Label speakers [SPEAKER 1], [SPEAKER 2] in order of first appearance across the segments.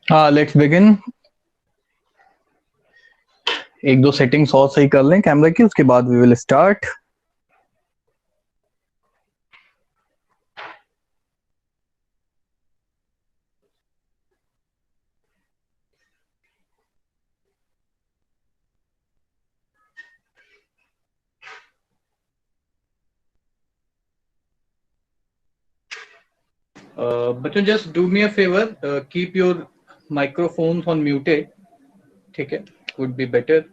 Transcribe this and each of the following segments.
[SPEAKER 1] हाँ, let's begin. एक दो सेटिंग्स और सही कर लें कैमरा की, उसके बाद वी विल स्टार्ट। बच्चों just do me a favour, keep your microphones on muted. ठीक है, वुड बी बेटर।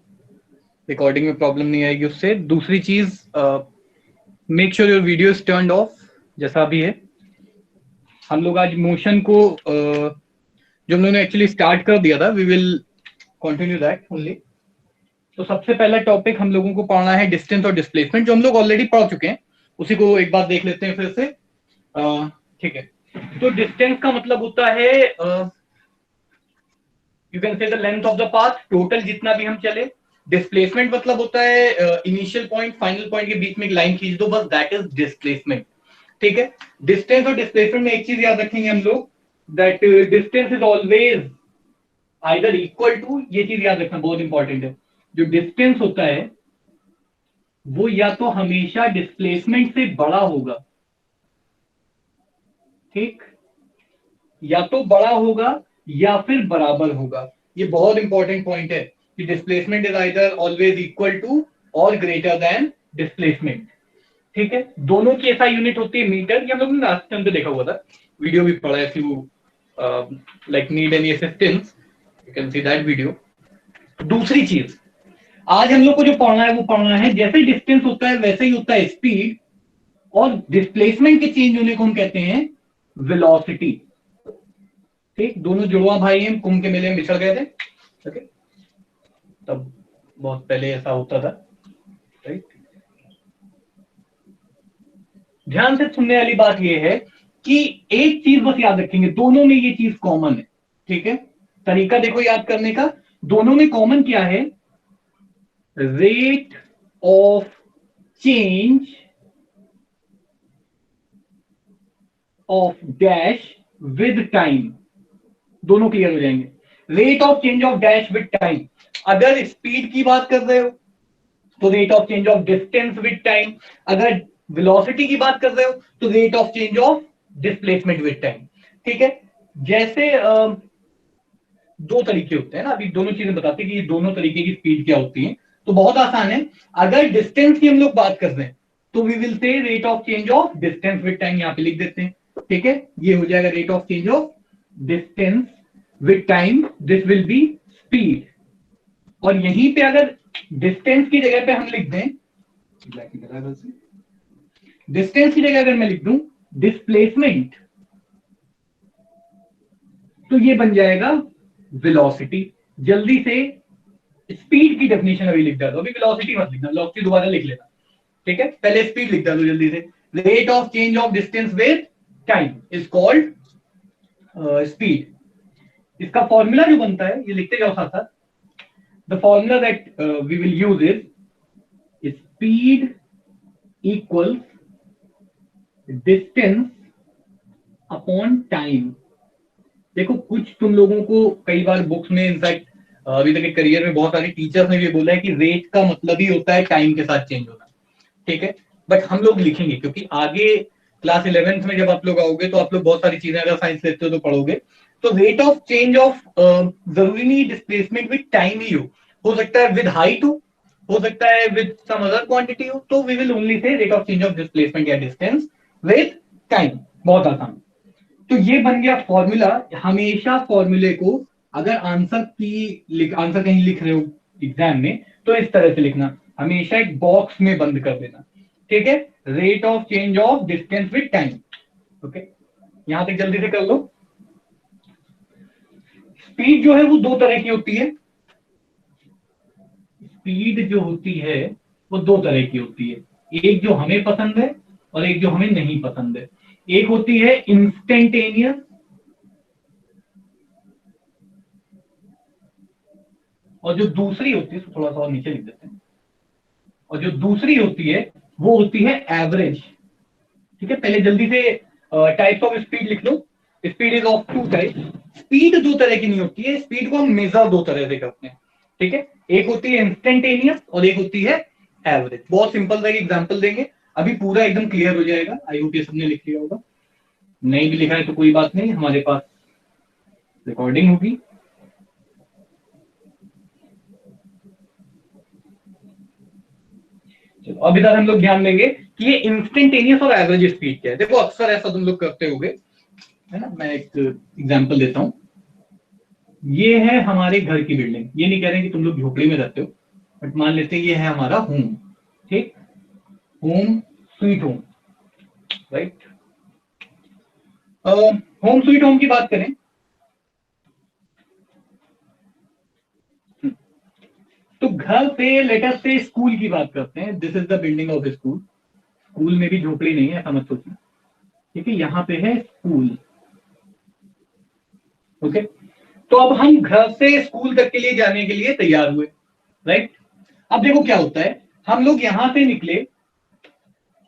[SPEAKER 1] रिकॉर्डिंग में प्रॉब्लम नहीं आएगी उससे। दूसरी चीज, make sure your video is turned of, जैसा भी है। हम लोग आज मोशन को जो हम लोगों ने एक्चुअली स्टार्ट कर दिया था, we will continue that only. तो सबसे पहला टॉपिक हम लोगों को पढ़ना है डिस्टेंस और डिस्प्लेसमेंट, जो हम लोग ऑलरेडी पढ़ चुके हैं। उसी को एक बार देख लेते हैं फिर से। ठीक है, तो डिस्टेंस का मतलब होता है you can say the length of the path, total जितना भी हम चले। डिस्प्लेसमेंट मतलब होता है इनिशियल पॉइंट फाइनल पॉइंट के बीच में एक लाइन खींच दो, बस दैट इज डिस्प्लेसमेंट। ठीक है, डिस्टेंस और डिस्प्लेसमेंट में एक चीज याद रखेंगे हम लोग, that distance is always either equal to, ये चीज याद रखना बहुत इंपॉर्टेंट है। जो डिस्टेंस होता है वो या तो हमेशा डिस्प्लेसमेंट से बड़ा होगा, ठीक, या तो बड़ा होगा या फिर बराबर होगा। ये बहुत इंपॉर्टेंट पॉइंट है कि displacement is either always equal to और ग्रेटर देन डिस्प्लेसमेंट। ठीक है, दोनों की ऐसा यूनिट होती है मीटर। ये हम लोग ने लास्ट टाइम पे देखा हुआ था, वीडियो भी पढ़ा है। If you like need any assistance you can see that video. दूसरी चीज, आज हम लोग को जो पढ़ना है वो पढ़ना है, जैसे डिस्टेंस होता है वैसे ही होता है स्पीड, और डिस्प्लेसमेंट के चेंज होने को हम कहते हैं वेलोसिटी। ठीक, दोनों जुड़वा भाई हैं, कुंभ के मेले में बिछड़ गए थे। ओके, तब बहुत पहले ऐसा होता था। राइट, ध्यान से सुनने वाली बात यह है कि एक चीज बस याद रखेंगे, दोनों में ये चीज कॉमन है। ठीक है, तरीका देखो याद करने का, दोनों में कॉमन क्या है? Rate of change of dash with time. दोनों क्लियर हो जाएंगे। Rate of change of dash with time, अगर स्पीड की बात कर रहे हो तो rate of change of distance with time, अगर वेलोसिटी की बात कर रहे हो तो rate of change of displacement with time. ठीक है, जैसे दो तरीके होते हैं ना, अभी दोनों चीजें बताते हैं कि ये दोनों तरीके की स्पीड क्या होती है। तो बहुत आसान है, अगर डिस्टेंस की हम लोग बात कर रहे हैं तो we will say rate of change of distance with time, यहां पे लिख देते हैं। ठीक है, ये हो जाएगा rate of change of distance with time, this will be speed. और यहीं पे अगर डिस्टेंस की जगह पे हम लिख दें, डिस्टेंस की जगह अगर मैं लिख दूं डिस्प्लेसमेंट, तो ये बन जाएगा वेलोसिटी। जल्दी से स्पीड की डेफिनेशन अभी लिख दो, अभी वेलोसिटी मत लिखना, वेलोसिटी दोबारा लिख लेना। ठीक है, पहले स्पीड लिख दो जल्दी से। Rate of change of distance with time is called speed. इसका फॉर्मूला जो बनता है ये लिखते जाओ साथ साथ। The formula that we will use is speed equal distance upon time. देखो, कुछ तुम लोगों को कई बार बुक्स में, इनफैक्ट अभी तक के करियर में बहुत सारे टीचर्स ने भी बोला है कि रेट का मतलब ही होता है टाइम के साथ चेंज होना। ठीक है, बट हम लोग लिखेंगे क्योंकि आगे क्लास 11th में जब आप लोग आओगे तो आप लोग बहुत सारी चीजें अगर साइंस लेते हो तो पढ़ोगे। तो रेट ऑफ चेंज ऑफ जरूरी नहीं डिस्प्लेसमेंट विद टाइम ही हो सकता है विद हाइट हो सकता है विद सम अदर क्वांटिटी हो, तो we will only say rate of change of displacement या डिस्टेंस विद टाइम। बहुत आसान। तो ये बन गया फॉर्मूला। हमेशा फॉर्मूले को अगर आंसर कहीं लिख रहे हो एग्जाम में तो इस तरह से लिखना, हमेशा एक बॉक्स में बंद कर देना। ठीक है, rate of change of distance with time. Okay, यहां तक जल्दी से कर लो। स्पीड जो है वो दो तरह की होती है। स्पीड जो होती है वो दो तरह की होती है, एक जो हमें पसंद है और एक जो हमें नहीं पसंद है। एक होती है इंस्टेंटेनियस, और जो दूसरी होती है, थोड़ा सा और नीचे लिख देते हैं, और जो दूसरी होती है वो होती है एवरेज। ठीक है, पहले जल्दी से टाइप्स ऑफ स्पीड लिख लो। Speed is of two types, speed दो तरह की नहीं होती है, स्पीड को हम मेजर दो तरह से करते हैं, ठीक है। एक होती है इंस्टेंटेनियस और एक होती है एवरेज। बहुत सिंपल सा एग्जांपल देंगे, अभी पूरा एकदम क्लियर हो जाएगा। आई होप ये सबने लिख लिया होगा, नहीं भी लिखा है तो कोई बात नहीं, हमारे पास रिकॉर्डिंग होगी। चलो अब इधर हम लोग ध्यान देंगे कि ये इंस्टेंटेनियस और एवरेज स्पीड क्या है। देखो अक्सर ऐसा तुम लोग करते होगे, है ना। मैं एक एग्जांपल देता हूं। ये है हमारे घर की बिल्डिंग, ये नहीं कह रहे कि तुम लोग झोपड़ी में रहते हो, बट मान लेते हैं ये है हमारा होम, ठीक। Home sweet home, right. Home sweet home की बात करें तो घर पे लेटर से स्कूल की बात करते हैं। This is the building of school. School में भी झोपड़ी नहीं है, ऐसा मत सोचना, ठीक है। यहाँ पे है स्कूल, ओके। तो अब हम घर से स्कूल तक के लिए जाने के लिए तैयार हुए, राइट। अब देखो क्या होता है, हम लोग यहां से निकले,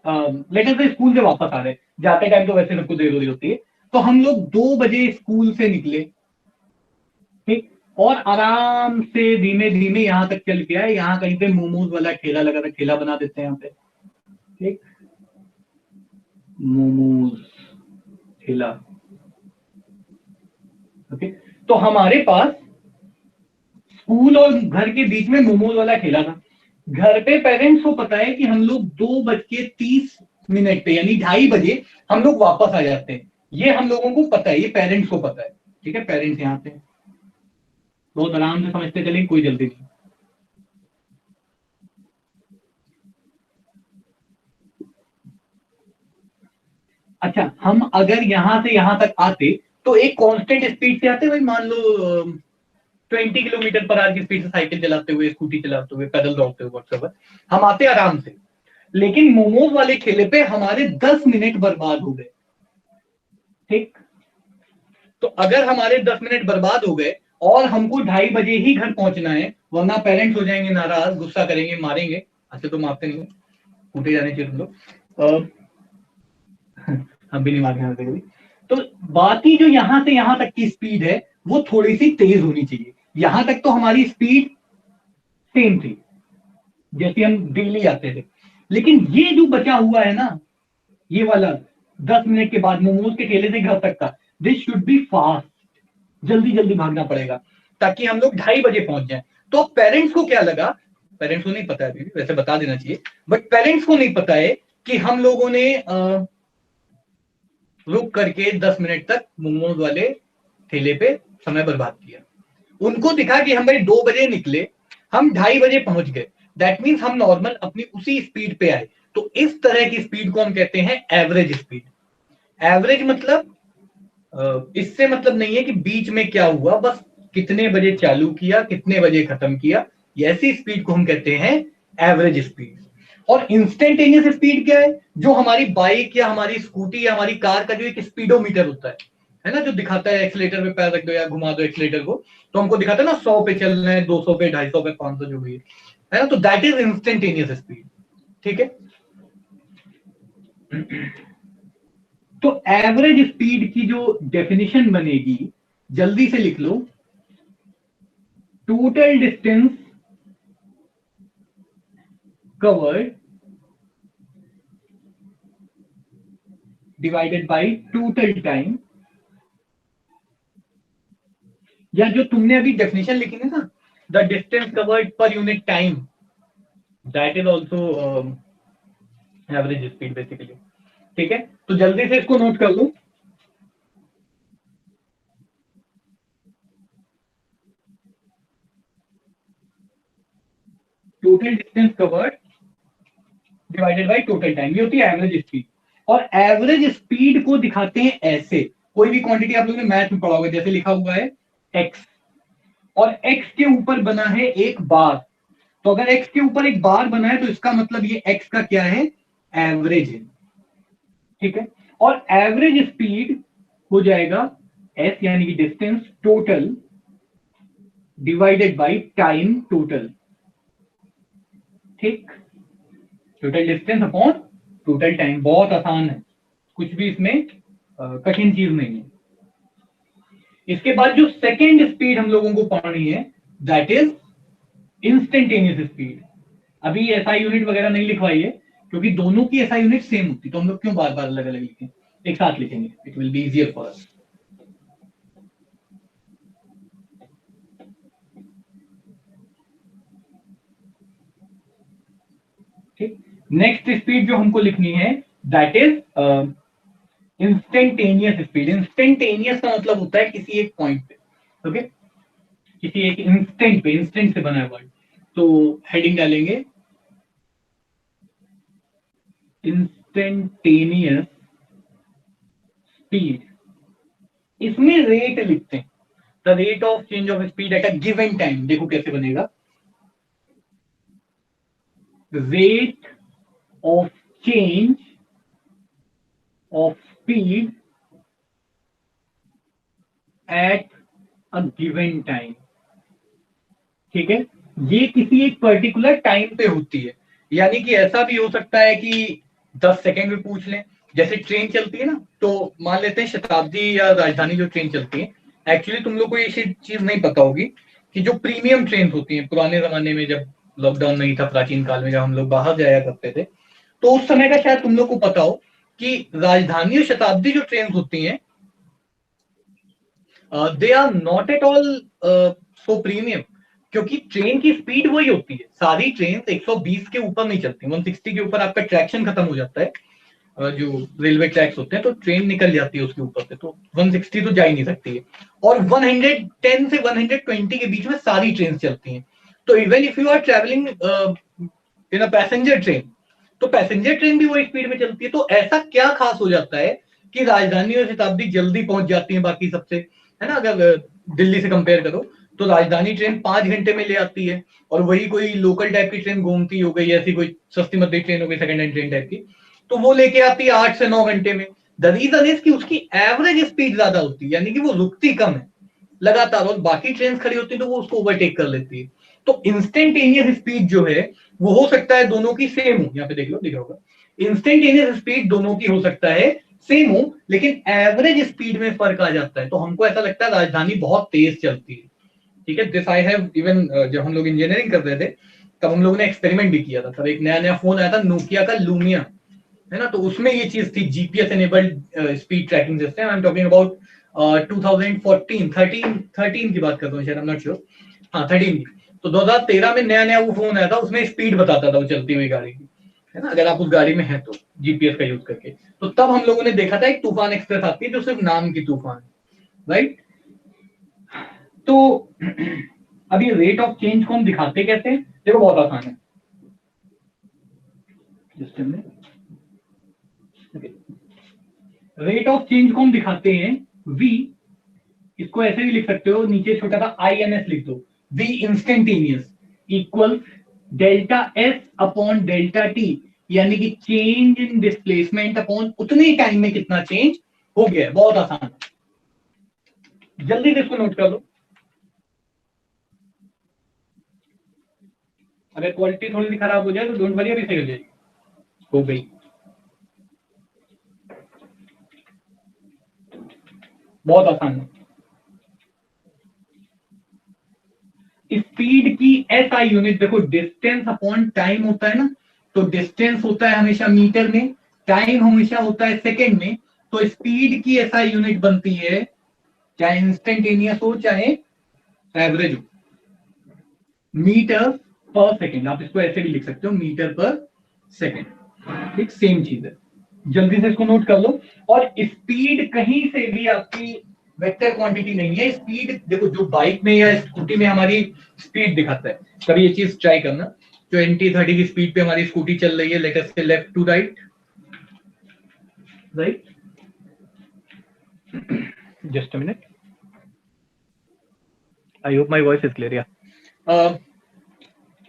[SPEAKER 1] लेटर से स्कूल से वापस आ रहे, जाते टाइम तो वैसे सबको देर हो रही होती है, तो हम लोग 2 बजे स्कूल से निकले, ठीक। और आराम से धीमे धीमे यहां तक चल के आए। यहाँ कहीं पे मोमोज वाला ठेला लगा था, ठेला बना देते हैं यहाँ पे, ठीक। मोमोज ठेला, ओके। तो हमारे पास स्कूल और घर के बीच में मोमोज वाला ठेला था। घर पे पेरेंट्स को पता है कि हम लोग 2:30 पे यानी 2:30 बजे हम लोग वापस आ जाते हैं। ये हम लोगों को पता है, ये पेरेंट्स को पता है, ठीक है। पेरेंट्स यहाँ पे बहुत आराम से समझते चले, कोई जल्दी नहीं। अच्छा, हम अगर यहां से यहां तक आते तो एक कांस्टेंट स्पीड से आते भाई, मान लो 20 किलोमीटर पर आवर की स्पीड से साइकिल चलाते हुए, स्कूटी चलाते हुए, पैदल दौड़ते हुए, व्हाट्सएवर हम आते आराम से। लेकिन मोमोज वाले ठेले पे हमारे 10 मिनट बर्बाद हो गए, ठीक। तो अगर हमारे 10 मिनट बर्बाद हो गए और हमको 2:30 बजे ही घर पहुंचना है, वरना पेरेंट्स हो जाएंगे नाराज, गुस्सा करेंगे, मारेंगे। अच्छा तो मारते नहीं, कूटे जाने चाहिए तुम लोग, हम भी नहीं मारते कभी। तो बाकी जो यहां से यहां तक की स्पीड है वो थोड़ी सी तेज होनी चाहिए। यहां तक तो हमारी स्पीड सेम थी जैसे हम दिल्ली आते थे, लेकिन ये जो बचा हुआ है ना, ये वाला 10 मिनट के बाद मोमोज के ठेले से घर तक का, दिस शुड बी फास्ट। जल्दी जल्दी भागना पड़ेगा ताकि हम लोग 2:30 बजे पहुंच जाए। तो पेरेंट्स को क्या लगा, पेरेंट्स को नहीं पता है, वैसे बता देना चाहिए, बट पेरेंट्स को नहीं पता है कि हम लोगों ने रुक करके 10 मिनट तक मोमोज वाले ठेले पे समय बर्बाद किया। उनको दिखा कि हम भाई 2 बजे निकले, हम 2:30 बजे पहुंच गए, दैट मीन्स हम नॉर्मल अपनी उसी स्पीड पे आए। तो इस तरह की स्पीड को हम कहते हैं एवरेज स्पीड। एवरेज मतलब इससे मतलब नहीं है कि बीच में क्या हुआ, बस कितने बजे चालू किया, कितने बजे खत्म किया, ऐसी स्पीड को हम कहते हैं एवरेज स्पीड। और इंस्टेंटेनियस स्पीड क्या है, जो हमारी बाइक या हमारी स्कूटी या हमारी कार का जो एक स्पीडोमीटर होता है ना, जो दिखाता है एक्सीलेटर पे पैर रख दो या घुमा दो एक्सीलेटर को, तो हमको दिखाता है ना 100 पे चल रहे हैं, 200 पे, 250 पे, 500 जो भी है ना, तो दैट इज इंस्टेंटेनियस स्पीड, ठीक है। तो एवरेज स्पीड की जो डेफिनेशन बनेगी, जल्दी से लिख लो, total distance covered divided by total time, या जो तुमने अभी डेफिनेशन लिखी है ना, the distance covered per unit time, that is also average speed basically, ठीक है। तो जल्दी से इसको नोट कर लो, total distance covered divided by total time, ये होती है एवरेज स्पीड। और एवरेज स्पीड को दिखाते हैं ऐसे, कोई भी क्वांटिटी आप लोगों ने मैथ में पढ़ा होगा, जैसे लिखा हुआ है एक्स, और एक्स के ऊपर बना है एक बार। तो अगर एक्स के ऊपर एक बार बना है तो इसका मतलब ये एक्स का क्या है, एवरेज है, ठीक है। और एवरेज स्पीड हो जाएगा एस यानी कि distance total divided by time total, ठीक। Total distance upon total time, बहुत आसान है, कुछ भी इसमें कठिन चीज नहीं है। इसके बाद जो सेकेंड स्पीड हम लोगों को पढ़नी है दैट इज इंस्टेंटेनियस स्पीड। अभी एसआई यूनिट वगैरह नहीं लिखवाई है क्योंकि दोनों की एसआई यूनिट सेम होती, तो हम लोग क्यों बार बार अलग अलग लिखें, एक साथ लिखेंगे, it will be easier for us. ठीक, नेक्स्ट स्पीड जो हमको लिखनी है that is instantaneous speed. Instantaneous का मतलब होता है किसी एक पॉइंट पे, ओके, किसी एक इंस्टेंट पे, इंस्टेंट से बना है वर्ड, तो हेडिंग डालेंगे इंस्टेंटेनियस स्पीड। इसमें रेट लिखते हैं, the rate of change of speed at a given time. देखो कैसे बनेगा, rate of change of speed at a given time. ठीक है, ये किसी एक पर्टिकुलर टाइम पे होती है, यानी कि ऐसा भी हो सकता है कि 10 सेकेंड में पूछ लें। जैसे ट्रेन चलती है ना, तो मान लेते हैं शताब्दी या राजधानी जो ट्रेन चलती है, एक्चुअली तुम लोग को ये चीज नहीं पता होगी कि जो प्रीमियम ट्रेन होती है पुराने जमाने में, जब लॉकडाउन नहीं था, प्राचीन काल में जब हम लोग बाहर जाया करते थे, तो उस समय का शायद तुम लोग को पता हो कि राजधानी और शताब्दी जो ट्रेन होती हैं they are not at all so premium, क्योंकि ट्रेन की स्पीड वही होती है। सारी ट्रेन 120 के ऊपर नहीं चलती, 160 के ऊपर आपका ट्रैक्शन खत्म हो जाता है, जो रेलवे ट्रैक्स होते हैं, तो ट्रेन निकल जाती है उसके ऊपर से, तो 160 तो जा ही नहीं सकती है। और 110 से 120 के बीच में सारी ट्रेन चलती हैं। तो even if you are travelling in a passenger train, तो पैसेंजर ट्रेन भी वही स्पीड में चलती है। तो ऐसा क्या खास हो जाता है कि राजधानी और शताब्दी जल्दी पहुंच जाती है बाकी सबसे, है ना? अगर दिल्ली से कंपेयर करो तो राजधानी ट्रेन 5 घंटे में ले आती है, और वही कोई लोकल टाइप की ट्रेन घूमती हो गई, ऐसी कोई सस्ती मध्य ट्रेन हो गई, सेकंड हैंड ट्रेन टाइप की, तो वो लेके आती है 8 से 9 घंटे में। द रीजन इज कि उसकी एवरेज स्पीड ज्यादा होती है, यानी कि वो रुकती कम है लगातार, और बाकी ट्रेन खड़ी होती है तो वो उसको ओवरटेक कर लेती है। तो इंस्टेंटेनियस स्पीड जो है वो हो सकता है दोनों की सेम हो, यहाँ पे देख लो, दिख रहा होगा, इंस्टेंटेनियस स्पीड दोनों की हो सकता है सेम हो, लेकिन एवरेज स्पीड में फर्क आ जाता है। तो हमको ऐसा लगता है राजधानी बहुत तेज चलती है। ठीक है, दिस आई हैव इवन, जब हम लोग इंजीनियरिंग कर रहे थे तब हम लोगों ने एक्सपेरिमेंट भी किया था। तब एक नया नया फोन आया था नोकिया का लूमिया, है ना, तो उसमें ये चीज थी, GPS enabled speed tracking system. I am talking about 2014 13 की बात करता हूँ शायद, आई एम नॉट श्योर, हाँ 13 की। तो 2013 में नया नया वो फोन आया था, उसमें स्पीड बताता था वो चलती हुई गाड़ी की, है ना, अगर आप उस गाड़ी में है तो जीपीएस का यूज करके। तो तब हम लोगों ने देखा था एक तूफान एक्सप्रेस आती है जो सिर्फ नाम की तूफान, राइट। तो अब ये रेट ऑफ चेंज को हम दिखाते कैसे हैं? देखो बहुत आसान है, रेट ऑफ चेंज को हम दिखाते हैं v, इसको ऐसे भी लिख सकते हो, नीचे छोटा सा INS लिख दो, v instantaneous equal delta s upon delta t, यानी कि चेंज इन डिस्प्लेसमेंट अपॉन उतने टाइम में कितना चेंज हो गया। बहुत आसान, जल्दी से इसको नोट कर लो। अगर क्वालिटी थोड़ी सी खराब हो जाए तो डोंट वरी, अभी सही हो जाएगी, हो गई। बहुत आसान है। स्पीड की SI यूनिट देखो, डिस्टेंस अपॉन टाइम होता है ना, तो डिस्टेंस होता है हमेशा मीटर में, टाइम हमेशा होता है सेकेंड में। तो स्पीड की SI यूनिट बनती है, चाहे इंस्टेंटेनियस हो चाहे एवरेज हो, मीटर पर सेकेंड। आप इसको ऐसे भी लिख सकते हो, मीटर पर सेकेंड, ठीक, सेम चीज है। जल्दी से इसको नोट कर लो। और स्पीड कहीं से भी आपकी वेक्टर क्वांटिटी नहीं है। स्पीड देखो, जो बाइक में या स्कूटी में हमारी स्पीड दिखाता है, कभी ये चीज ट्राई करना, 20-30 की स्पीड पे हमारी स्कूटी चल रही है, let us say left to right, right, just a minute, I hope my voice is clear. या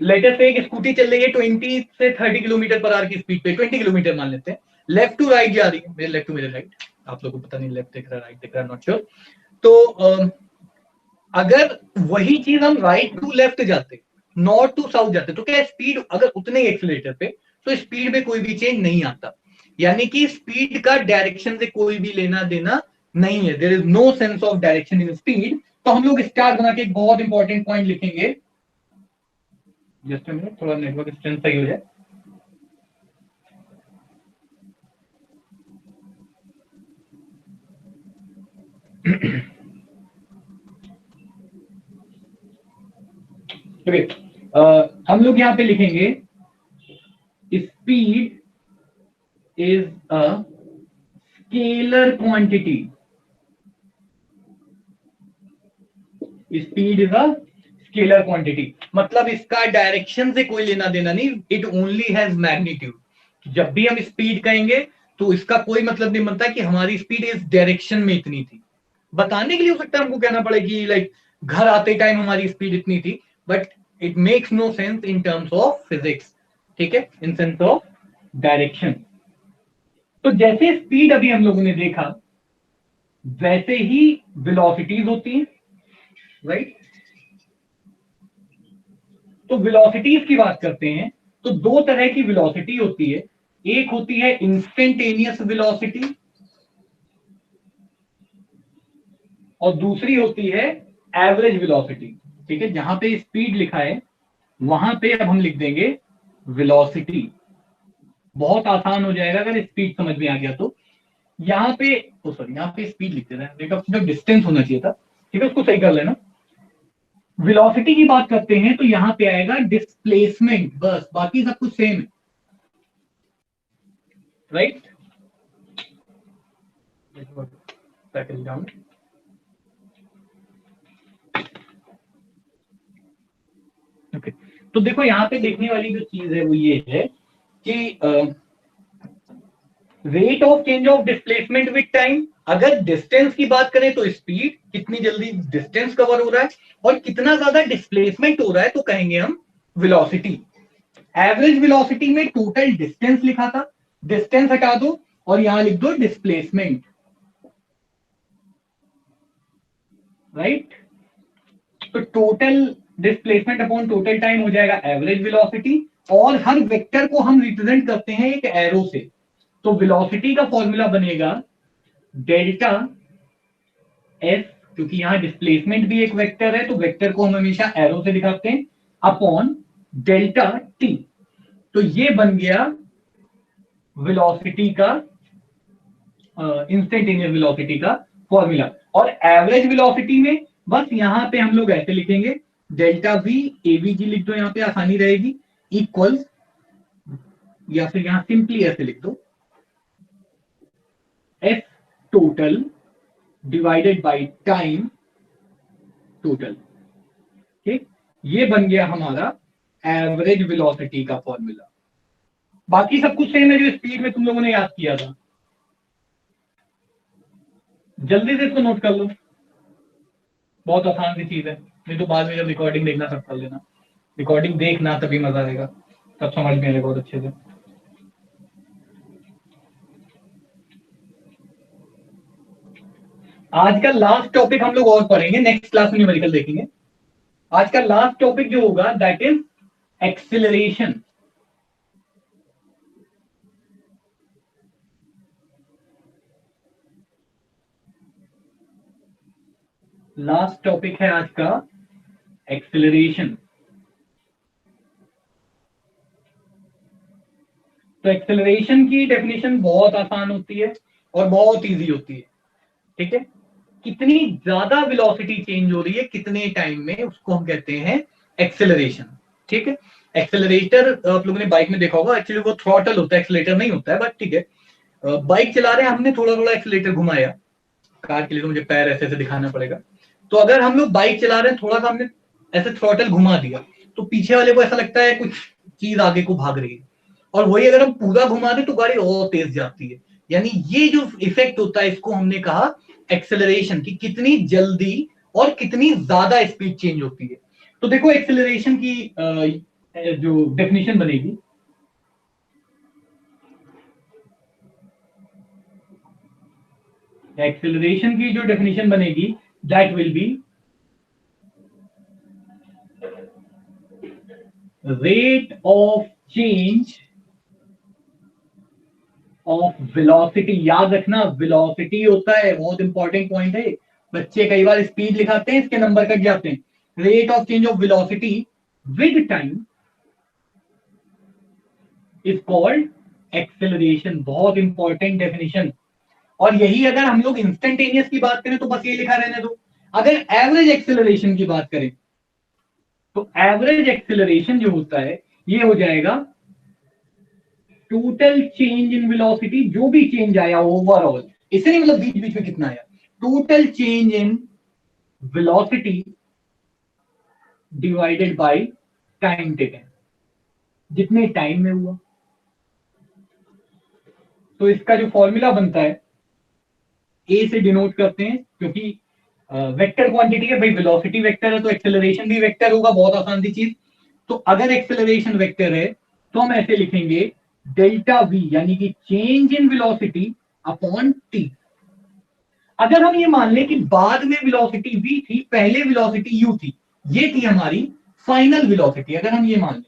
[SPEAKER 1] लेट अस से एक स्कूटी चल रही है 20 से 30 किलोमीटर पर आवर की स्पीड पे, 20 किलोमीटर मान लेते हैं, लेफ्ट टू राइट जा रही है, मेरे लेफ्ट टू मेरे राइट, आप लोगों को पता नहीं लेफ्ट दिख रहा है राइट दिख रहा है, नॉट श्योर। तो अगर वही चीज हम राइट टू लेफ्ट जाते, नॉर्थ टू साउथ जाते, तो क्या स्पीड अगर उतने एक्सीलरेटर पे, तो स्पीड में कोई भी चेंज नहीं आता, यानी कि स्पीड का डायरेक्शन से कोई भी लेना देना नहीं है, there is no sense of direction in speed. तो हम लोग स्टार बना के एक बहुत इंपॉर्टेंट पॉइंट लिखेंगे। जस्ट अ मिनट, थोड़ा नेटवर्क स्ट्रेंथ सही हो जाए। okay, हम लोग यहां पे लिखेंगे speed is a scalar quantity. Speed is a scalar quantity, मतलब इसका डायरेक्शन से कोई लेना देना नहीं, इट ओनली हैज मैग्नीट्यूड। जब भी हम स्पीड कहेंगे तो इसका कोई मतलब नहीं बनता कि हमारी स्पीड इस डायरेक्शन में इतनी थी। बताने के लिए हो सकता है हमको कहना पड़े कि लाइक घर आते टाइम हमारी स्पीड इतनी थी, but it makes no sense in terms of physics. ठीक है, इन सेंस ऑफ डायरेक्शन। तो जैसे स्पीड अभी हम लोगों ने देखा, वैसे ही वेलोसिटीज होती हैं, राइट। तो वेलोसिटीज की बात करते हैं तो दो तरह की वेलोसिटी होती है। एक होती है इंस्टेंटेनियस वेलोसिटी और दूसरी होती है एवरेज वेलोसिटी। ठीक है, जहां पे स्पीड लिखा है वहां पे अब हम लिख देंगे वेलोसिटी। बहुत आसान हो जाएगा अगर स्पीड समझ में आ गया तो। यहाँ पे सॉरी, यहाँ पे स्पीड लिख देना है, जो डिस्टेंस होना चाहिए था। ठीक है, उसको सही कर लेना। वेलोसिटी की बात करते हैं तो यहाँ पे आएगा डिस्प्लेसमेंट, बस बाकी सब कुछ सेम है, राइट। डाउन। ओके, तो देखो यहाँ पे देखने वाली जो चीज है वो ये है कि rate of change of displacement with time. अगर डिस्टेंस की बात करें तो स्पीड, कितनी जल्दी डिस्टेंस कवर हो रहा है और कितना ज्यादा डिस्प्लेसमेंट हो रहा है तो कहेंगे हम वेलोसिटी। एवरेज वेलोसिटी में टोटल डिस्टेंस लिखा था, डिस्टेंस हटा दो और यहां लिख दो डिस्प्लेसमेंट, राइट। तो total displacement upon total time हो जाएगा एवरेज वेलोसिटी। और हर वेक्टर को हम रिप्रेजेंट करते हैं एक एरो से। तो वेलोसिटी का फॉर्मूला बनेगा डेल्टा एस, क्योंकि यहां डिस्प्लेसमेंट भी एक वेक्टर है तो वेक्टर को हम हमेशा एरो से दिखाते हैं, अपॉन डेल्टा टी। तो ये बन गया वेलोसिटी का, इंस्टेंटेनियस वेलोसिटी का फॉर्मूला। और एवरेज वेलोसिटी में बस यहां पे हम लोग ऐसे लिखेंगे, डेल्टा वी एवीजी लिख दो, यहां पे आसानी रहेगी, इक्वल्स, या फिर यहां सिंपली ऐसे लिख दो S total divided by time total. ठीक, ये बन गया हमारा एवरेज वेलोसिटी का फॉर्मूला। बाकी सब कुछ सेम है जो स्पीड में तुम लोगों ने याद किया था। जल्दी से इसको नोट कर लो, बहुत आसान सी चीज है, नहीं तो बाद में जब रिकॉर्डिंग देखना सब कर लेना। रिकॉर्डिंग देखना तभी मजा आएगा, तब समझ में आएगा बहुत अच्छे से। आज का लास्ट टॉपिक हम लोग और पढ़ेंगे, नेक्स्ट क्लास में न्यूमेरिकल देखेंगे। आज का लास्ट टॉपिक जो होगा that is acceleration. Last topic है आज का एक्सिलरेशन। तो एक्सेलरेशन की डेफिनेशन बहुत आसान होती है और बहुत इजी होती है। ठीक है, कितनी ज्यादा वेलोसिटी चेंज हो रही है कितने टाइम में, उसको हम कहते हैं एक्सेलरेशन। ठीक है, एक्सेलरेटर आप लोगों ने बाइक में देखा होगा, एक्चुअली वो थ्रॉटल होता है, एक्सेलरेटर नहीं होता है, बट ठीक है। बाइक चला रहे हैं, हमने थोड़ा थोड़ा एक्सेलरेटर घुमाया। कार के लिए तो मुझे पैर ऐसे ऐसे दिखाना पड़ेगा। तो अगर हम लोग बाइक चला रहे हैं, थोड़ा सा हमने ऐसे थ्रॉटल घुमा दिया तो पीछे वाले को ऐसा लगता है कुछ चीज आगे को भाग रही है, और वही अगर हम पूरा घुमा दें तो गाड़ी और तेज जाती है। यानी ये जो इफेक्ट होता है इसको हमने कहा एक्सेलरेशन, की कितनी जल्दी और कितनी ज्यादा स्पीड चेंज होती है। तो देखो एक्सेलरेशन की जो डेफिनेशन बनेगी, एक्सेलरेशन की जो डेफिनेशन बनेगी that will be rate of change of velocity. याद रखना वेलोसिटी होता है, बहुत इंपॉर्टेंट पॉइंट है। बच्चे कई बार स्पीड लिखाते हैं, इसके नंबर कट जाते हैं। Rate of change of velocity with time is called acceleration. बहुत इंपॉर्टेंट डेफिनेशन। और यही अगर हम लोग इंस्टेंटेनियस की बात करें तो बस ये लिखा रहने दो। अगर एवरेज एक्सेलरेशन की बात करें तो एवरेज एक्सेलरेशन जो होता है ये हो जाएगा टोटल चेंज इन वेलोसिटी, जो भी चेंज आया ओवरऑल, इसे नहीं मतलब बीच बीच में कितना आया, total change in velocity divided by time taken, जितने टाइम में हुआ। तो इसका जो फॉर्मूला बनता है ए से डिनोट करते हैं, क्योंकि वेक्टर क्वांटिटी है भाई, वेलोसिटी वेक्टर है तो एक्सेलरेशन भी वेक्टर होगा। बहुत आसान सी चीज। तो अगर एक्सेलरेशन वेक्टर है तो हम ऐसे लिखेंगे डेल्टा वी, यानी कि change in velocity upon T. अगर हम ये मान लें कि बाद में वेलोसिटी v थी, पहले वेलोसिटी u थी, ये थी हमारी फाइनल वेलोसिटी। अगर हम ये मान लें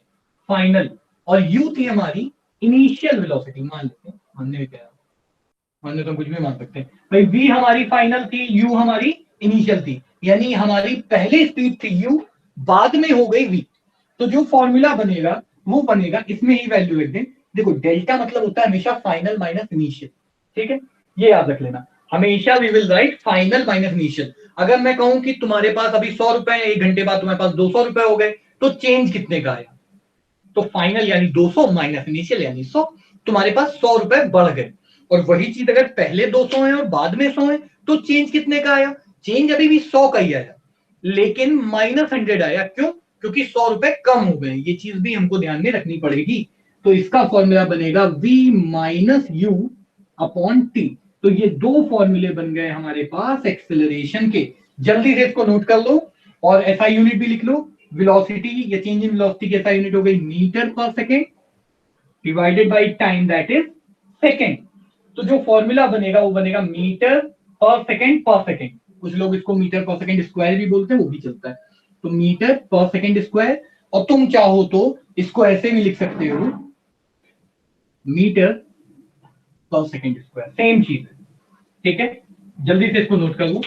[SPEAKER 1] फाइनल, और u थी हमारी इनिशियल वेलोसिटी, मान लेते हैं, मानने में क्या, मानने तो कुछ भी मान सकते हैं भाई। v हमारी फाइनल थी, u हमारी इनिशियल थी, यानी हमारी पहले स्पीड थी u, बाद में हो गई v। तो जो फॉर्मूला बनेगा वो बनेगा, इसमें ही वैल्यू रख दें। देखो डेल्टा मतलब होता है हमेशा फाइनल माइनस इनिशियल, ठीक है, ये याद रख लेना। हमेशा we will write final minus initial. अगर मैं कहूं कि तुम्हारे पास अभी 100 रुपए है, 1 घंटे बाद तुम्हारे पास 200 रुपए हो गए, तो चेंज कितने का आया? तो फाइनल यानी 200 माइनस इनिशियल यानी 100, तुम्हारे पास 100 रुपए बढ़ गए। और वही चीज अगर पहले 200 है और बाद में 100 है, तो चेंज कितने का आया? चेंज अभी भी 100 का ही आया, लेकिन -100 आया। क्यों? क्योंकि 100 रुपए कम हो गए। ये चीज भी हमको ध्यान में रखनी पड़ेगी। तो इसका फॉर्मूला बनेगा v minus you upon T. तो ये दो फॉर्मूले बन गए हमारे पास एक्सेलरेशन के। जल्दी से इसको नोट कर लो और एसआई यूनिट भी लिख लो। वेलोसिटी या चेंज इन वेलोसिटी की एसआई यूनिट हो गई मीटर पर second divided by time, that is second. तो जो फॉर्मूला बनेगा वो बनेगा मीटर पर सेकेंड पर सेकेंड। कुछ लोग इसको मीटर पर सेकेंड स्क्वायर भी बोलते हैं, वो भी चलता है। तो मीटर पर सेकेंड स्क्वायर, और तुम चाहो तो इसको ऐसे भी लिख सकते हो, मीटर पर सेकेंड स्क्वायर, सेम चीज है, ठीक है। जल्दी से इसको नोट कर लो।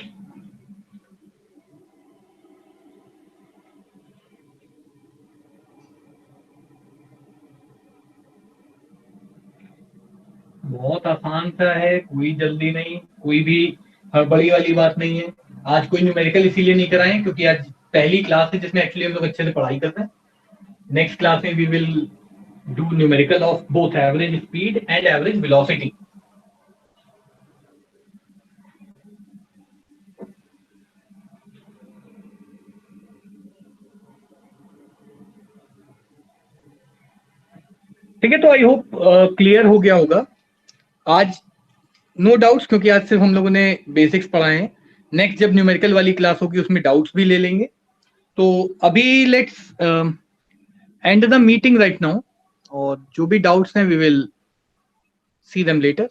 [SPEAKER 1] बहुत आसान सा है, कोई जल्दी नहीं, कोई भी हड़बड़ी वाली बात नहीं है। आज कोई न्यूमेरिकल इसीलिए नहीं कराएं क्योंकि आज पहली क्लास है जिसमें एक्चुअली हम लोग अच्छे से पढ़ाई करते हैं। नेक्स्ट क्लास में we will do numerical of both average speed and average velocity. ठीक है, तो आई होप क्लियर हो गया होगा आज। नो डाउट्स, क्योंकि आज सिर्फ हम लोगों ने बेसिक्स पढ़ाए हैं। नेक्स्ट जब न्यूमेरिकल वाली क्लास होगी उसमें डाउट्स भी ले लेंगे। तो अभी let's end the meeting right now, और जो भी डाउट्स हैं we will see them letter.